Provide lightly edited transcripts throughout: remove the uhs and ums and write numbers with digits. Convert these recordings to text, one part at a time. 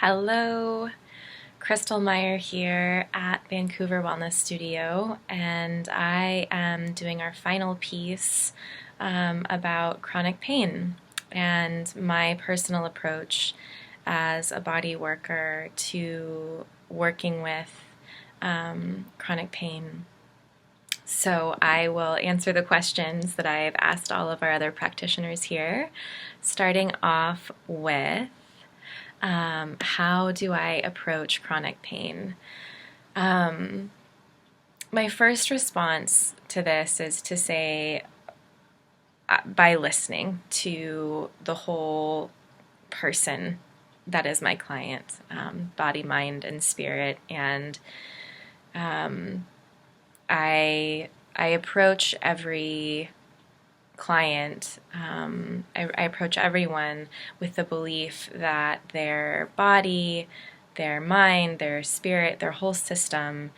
Hello, Krystal Meyer here at Vancouver Wellness Studio, and I am doing our final piece about chronic pain and my personal approach as a body worker to working with chronic pain. So I will answer the questions that I've asked all of our other practitioners here, starting off with how do I approach chronic pain? My first response to this is to say, by listening to the whole person that is my client, body, mind, and spirit, and I approach every client, I approach everyone with the belief that their body, their mind, their spirit, their whole system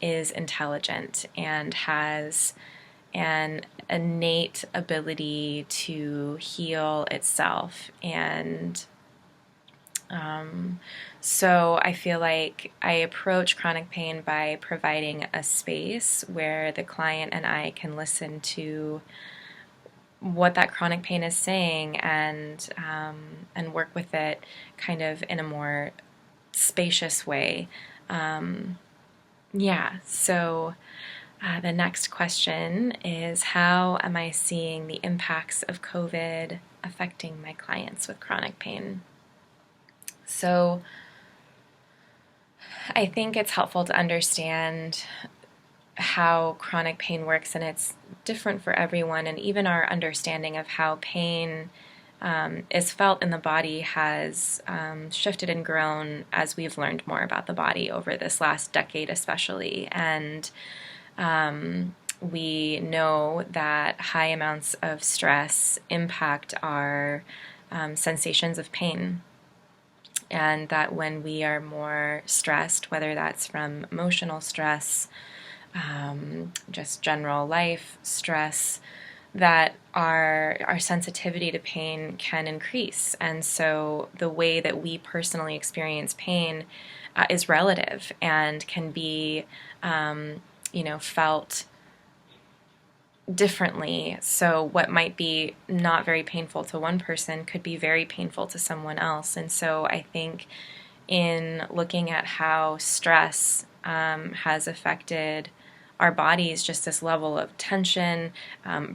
is intelligent and has an innate ability to heal itself. And so I feel like I approach chronic pain by providing a space where the client and I can listen to what that chronic pain is saying and work with it kind of in a more spacious way. So the next question is, how am I seeing the impacts of COVID affecting my clients with chronic pain? So I think it's helpful to understand how chronic pain works, and it's different for everyone, and even our understanding of how pain is felt in the body has shifted and grown as we've learned more about the body over this last decade especially. And we know that high amounts of stress impact our sensations of pain. And that when we are more stressed, whether that's from emotional stress, just general life stress, that our sensitivity to pain can increase. And so the way that we personally experience pain is relative and can be, felt differently. So what might be not very painful to one person could be very painful to someone else. And so I think in looking at how stress has affected our bodies, just this level of tension,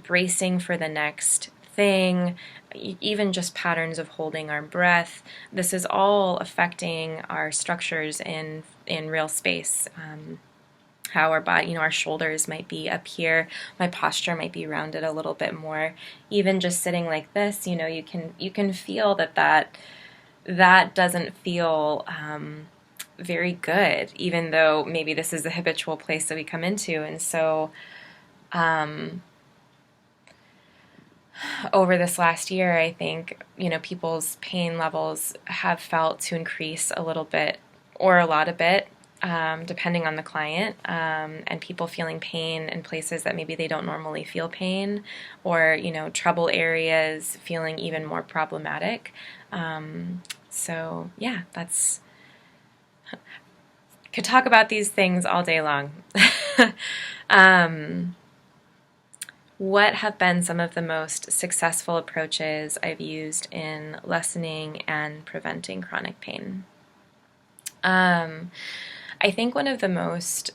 bracing for the next thing, even just patterns of holding our breath, this is all affecting our structures in real space. How our body, our shoulders might be up here, my posture might be rounded a little bit more. Even just sitting like this, you can feel that doesn't feel very good, even though maybe this is a habitual place that we come into. And so over this last year, I think, people's pain levels have felt to increase a little bit or a lot of bit, depending on the client, and people feeling pain in places that maybe they don't normally feel pain, or, trouble areas feeling even more problematic. Could talk about these things all day long. What have been some of the most successful approaches I've used in lessening and preventing chronic pain? I think one of the most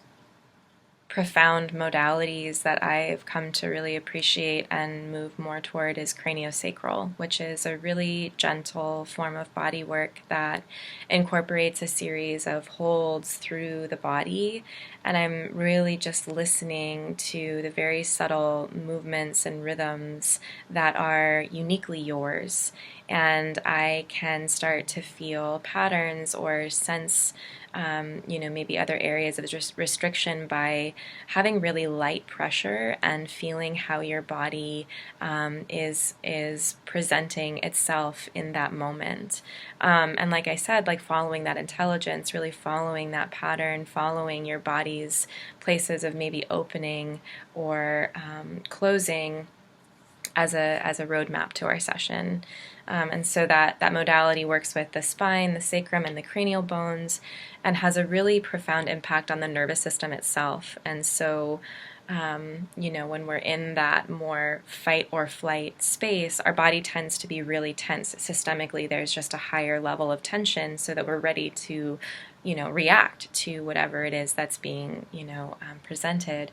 profound modalities that I've come to really appreciate and move more toward is craniosacral, which is a really gentle form of body work that incorporates a series of holds through the body. And I'm really just listening to the very subtle movements and rhythms that are uniquely yours. And I can start to feel patterns or sense maybe other areas of just restriction by having really light pressure and feeling how your body is presenting itself in that moment. And like I said, like following that intelligence, really following that pattern, following your body's places of maybe opening or closing as a roadmap to our session. And so that modality works with the spine, the sacrum, and the cranial bones, and has a really profound impact on the nervous system itself. And so, when we're in that more fight or flight space, our body tends to be really tense. Systemically, there's just a higher level of tension so that we're ready to, react to whatever it is that's being, presented.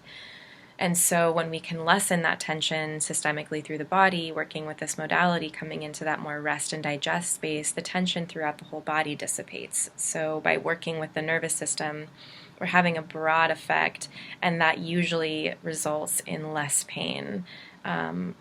And so when we can lessen that tension systemically through the body, working with this modality, coming into that more rest and digest space, the tension throughout the whole body dissipates. So by working with the nervous system, we're having a broad effect, and that usually results in less pain,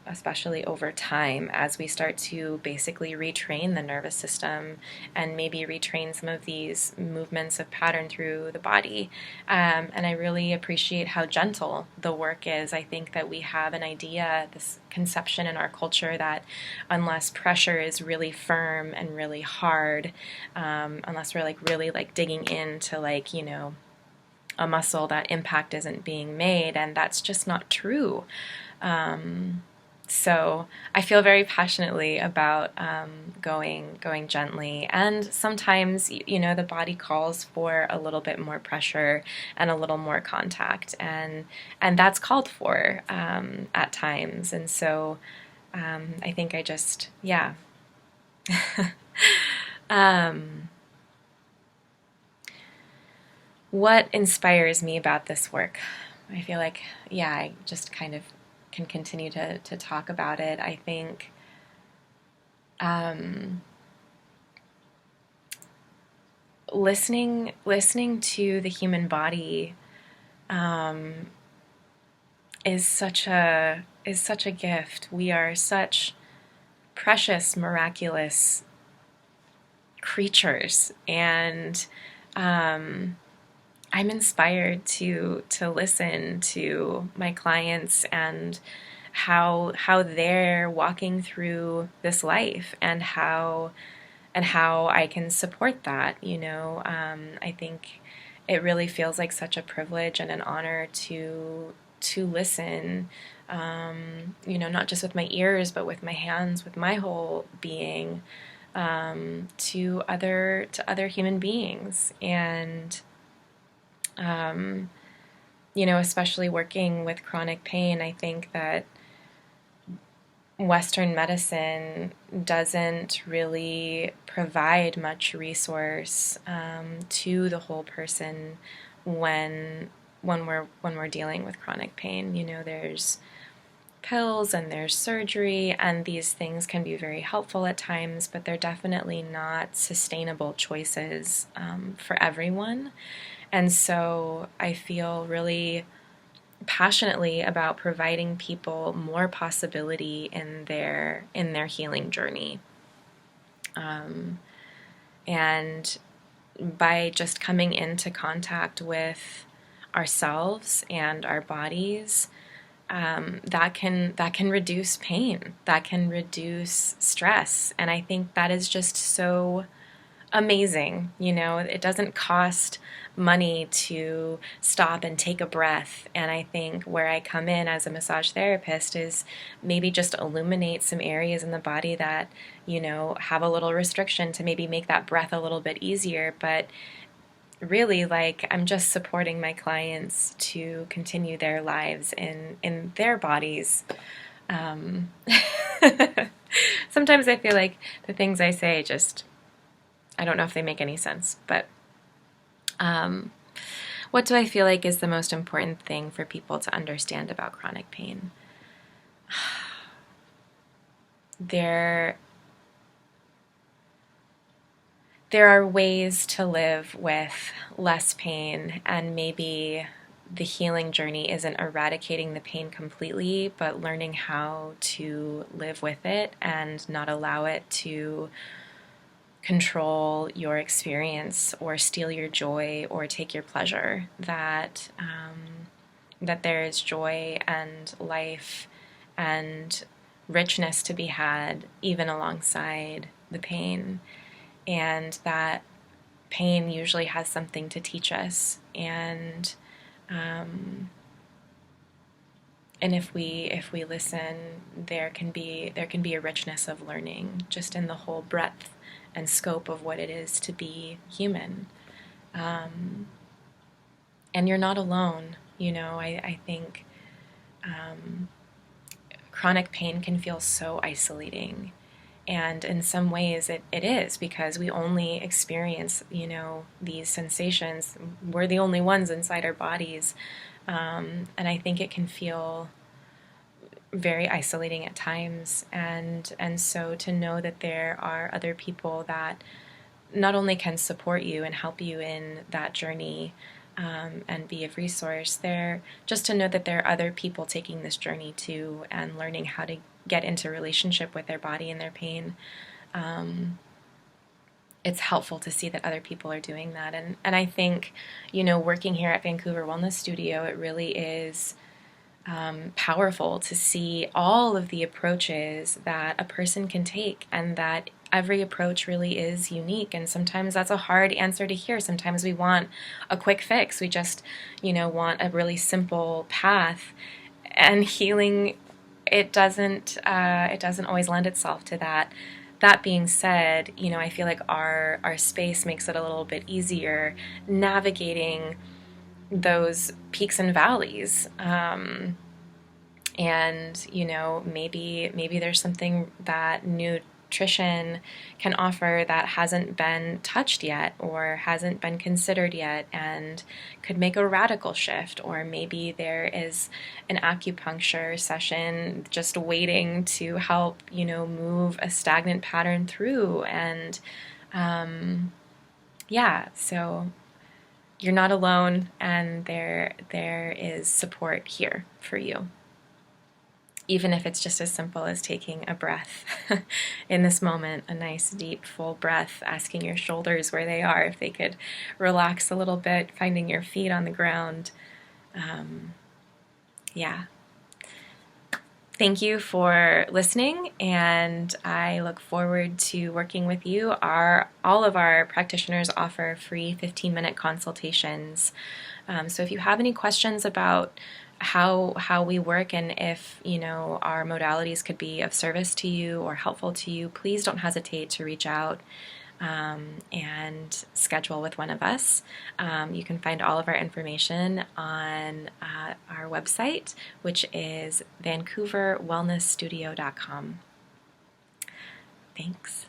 especially over time as we start to basically retrain the nervous system and maybe retrain some of these movements of pattern through the body. And I really appreciate how gentle the work is. I think that we have an idea, this conception in our culture that unless pressure is really firm and really hard, unless we're really digging into a muscle, that impact isn't being made, and that's just not true. So I feel very passionately about going gently, and sometimes the body calls for a little bit more pressure and a little more contact, and that's called for at times. And so I think I just what inspires me about this work? I feel like, I just kind of can continue to talk about it. I think listening to the human body is such a gift. We are such precious, miraculous creatures, and I'm inspired to listen to my clients and how they're walking through this life, and how I can support that. I think it really feels like such a privilege and an honor to listen. Not just with my ears, but with my hands, with my whole being, to other human beings. And especially working with chronic pain, I think that Western medicine doesn't really provide much resource to the whole person when we're dealing with chronic pain. There's pills and there's surgery, and these things can be very helpful at times, but they're definitely not sustainable choices for everyone. And so I feel really passionately about providing people more possibility in their healing journey. And by just coming into contact with ourselves and our bodies, that can reduce pain, that can reduce stress, and I think that is just so amazing. It doesn't cost money to stop and take a breath. And I think where I come in as a massage therapist is maybe just illuminate some areas in the body that, have a little restriction, to maybe make that breath a little bit easier. But really, I'm just supporting my clients to continue their lives in their bodies. Sometimes I feel like the things I say I don't know if they make any sense, but what do I feel like is the most important thing for people to understand about chronic pain? There are ways to live with less pain, and maybe the healing journey isn't eradicating the pain completely, but learning how to live with it and not allow it to control your experience or steal your joy or take your pleasure. That there is joy and life and richness to be had even alongside the pain, and that pain usually has something to teach us. And And if we listen, there can be a richness of learning just in the whole breadth and scope of what it is to be human. Um, and you're not alone. I think chronic pain can feel so isolating. And in some ways it is, because we only experience, these sensations. We're the only ones inside our bodies. And I think it can feel very isolating at times. And so to know that there are other people that not only can support you and help you in that journey, and be of resource there, just to know that there are other people taking this journey too and learning how to get into relationship with their body and their pain. It's helpful to see that other people are doing that. And I think, working here at Vancouver Wellness Studio, it really is powerful to see all of the approaches that a person can take, and that every approach really is unique. And sometimes that's a hard answer to hear. Sometimes we want a quick fix. We just, want a really simple path. And healing, it doesn't always lend itself to that. That being said, I feel like our space makes it a little bit easier navigating those peaks and valleys. And maybe there's something that nutrition can offer that hasn't been touched yet or hasn't been considered yet, and could make a radical shift. Or maybe there is an acupuncture session just waiting to help move a stagnant pattern through. And so you're not alone, and there is support here for you. Even if it's just as simple as taking a breath in this moment, a nice, deep, full breath, asking your shoulders where they are, if they could relax a little bit, finding your feet on the ground. Thank you for listening, and I look forward to working with you. All of our practitioners offer free 15-minute consultations. So if you have any questions about how we work, and if our modalities could be of service to you or helpful to you, please don't hesitate to reach out and schedule with one of us. You can find all of our information on our website, which is vancouverwellnessstudio.com. Thanks.